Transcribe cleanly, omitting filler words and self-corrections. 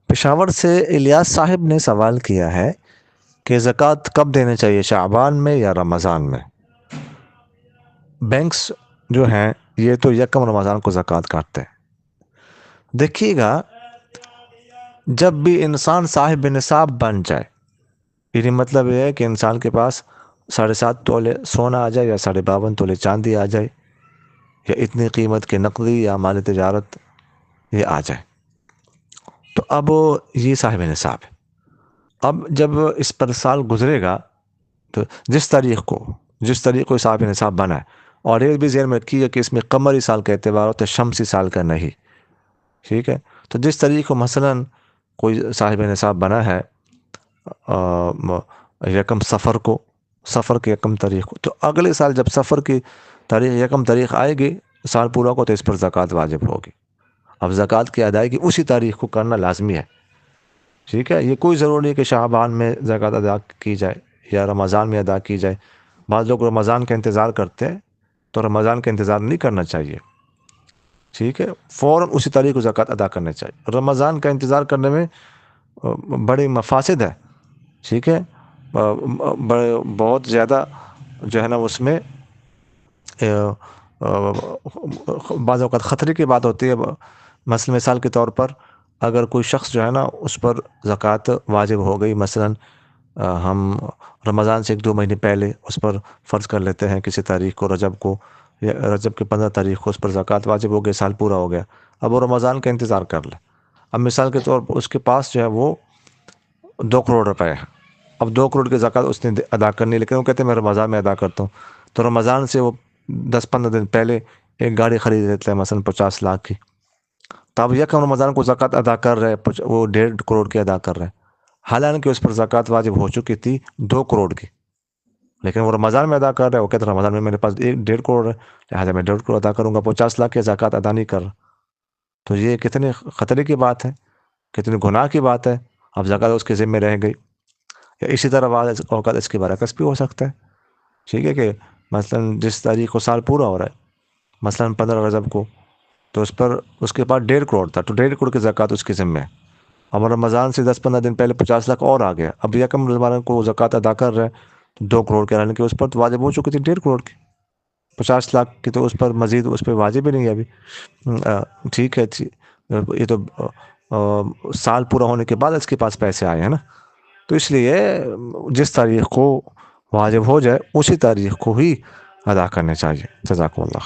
پشاور سے الیاس صاحب نے سوال کیا ہے کہ زکوٰۃ کب دینے چاہیے، شعبان میں یا رمضان میں؟ بینکس جو ہیں یہ تو یکم رمضان کو زکوٰۃ کاٹتے ہیں۔ دیکھیے گا، جب بھی انسان صاحب نصاب بن جائے، یعنی مطلب یہ ہے کہ انسان کے پاس 7.5 تولے سونا آ جائے یا 52.5 تولے چاندی آ جائے یا اتنی قیمت کے نقدی یا مال تجارت یہ آ جائے، تو اب یہ صاحب نصاب ہے۔ اب جب اس پر سال گزرے گا تو جس تاریخ کو صاحب نصاب بنا ہے، اور یہ بھی ذہن میں رکھیے گا کہ اس میں قمری سال کا اعتبار ہوتا ہے، شمسی سال کا نہیں، ٹھیک ہے؟ تو جس تاریخ کو مثلاً کوئی صاحب نصاب بنا ہے یکم سفر کے یکم تاریخ کو، تو اگلے سال جب سفر کی تاریخ یکم تاریخ آئے گی، سال پورا کو، تو اس پر زکوٰۃ واجب ہوگی۔ اب زکوٰۃ کی ادائیگی اسی تاریخ کو کرنا لازمی ہے، ٹھیک ہے؟ یہ کوئی ضروری نہیں کہ شعبان میں زکوٰۃ ادا کی جائے یا رمضان میں ادا کی جائے۔ بعض لوگ رمضان کا انتظار کرتے ہیں، تو رمضان کا انتظار نہیں کرنا چاہیے، ٹھیک ہے؟ فوراً اسی تاریخ کو زکوٰۃ ادا کرنا چاہیے۔ رمضان کا انتظار کرنے میں بڑے مفاسد ہے، ٹھیک ہے؟ بہت زیادہ جو ہے نا اس میں بعض اوقات خطرے کی بات ہوتی ہے۔ مثال کے طور پر اگر کوئی شخص جو ہے نا اس پر زکوٰۃ واجب ہو گئی، مثلاً ہم رمضان سے 1-2 مہینے پہلے اس پر فرض کر لیتے ہیں کسی تاریخ کو، رجب کو، یا رجب کے 15 تاریخ کو اس پر زکوٰۃ واجب ہو گئی، سال پورا ہو گیا، اب وہ رمضان کا انتظار کر لے۔ اب مثال کے طور پر اس کے پاس جو ہے وہ 2 کروڑ روپے ہے، اب 2 کروڑ کی زکوٰۃ اس نے ادا کرنی، لیکن وہ کہتے ہیں میں رمضان میں ادا کرتا ہوں، تو رمضان سے وہ 10-15 دن پہلے ایک گاڑی خرید لیتا ہے مثلاً 50 لاکھ کی، تو اب یکم رمضان کو زکوٰۃ ادا کر رہے، وہ 1.5 کروڑ کی ادا کر رہے، حالانکہ اس پر زکوٰۃ واجب ہو چکی تھی 2 کروڑ کی، لیکن وہ رمضان میں ادا کر رہا ہے۔ وہ کہتے ہیں رمضان میں میرے پاس 1.5 کروڑ ہے، لہٰذا میں 1.5 کروڑ ادا کروں گا، 50 لاکھ کی زکوٰۃ ادا نہیں کر رہا۔ تو یہ کتنی خطرے کی بات ہے، کتنی گناہ کی بات ہے۔ اب زکوٰۃ اس کے ذمہ رہ گئی۔ یا اسی طرح بعض اوقات اس کے برعکس بھی ہو سکتا ہے، ٹھیک ہے؟ کہ مثلاً جس تاریخ کو سال پورا ہو رہا ہے، مثلاً 15 رجب کو، تو اس کے پاس 1.5 کروڑ تھا، تو 1.5 کروڑ کی زکوٰۃ اس کے ذمہ ہے۔ اب رمضان سے 10-15 دن پہلے 50 لاکھ اور آ گیا، اب یکم رمضان کو زکوٰۃ ادا کر رہے ہیں، تو 2 کروڑ کے رہنے کے اس پر تو واجب ہو چکی تھی 1.5 کروڑ کی، 50 لاکھ کی تو اس پر مزید اس پہ واجب ہی نہیں ہے ابھی، ٹھیک ہے؟ یہ تو سال پورا ہونے کے بعد اس کے پاس پیسے آئے ہیں نا، تو اس لیے جس تاریخ کو واجب ہو جائے اسی تاریخ کو ہی ادا کرنے چاہیے۔ جزاکم اللہ۔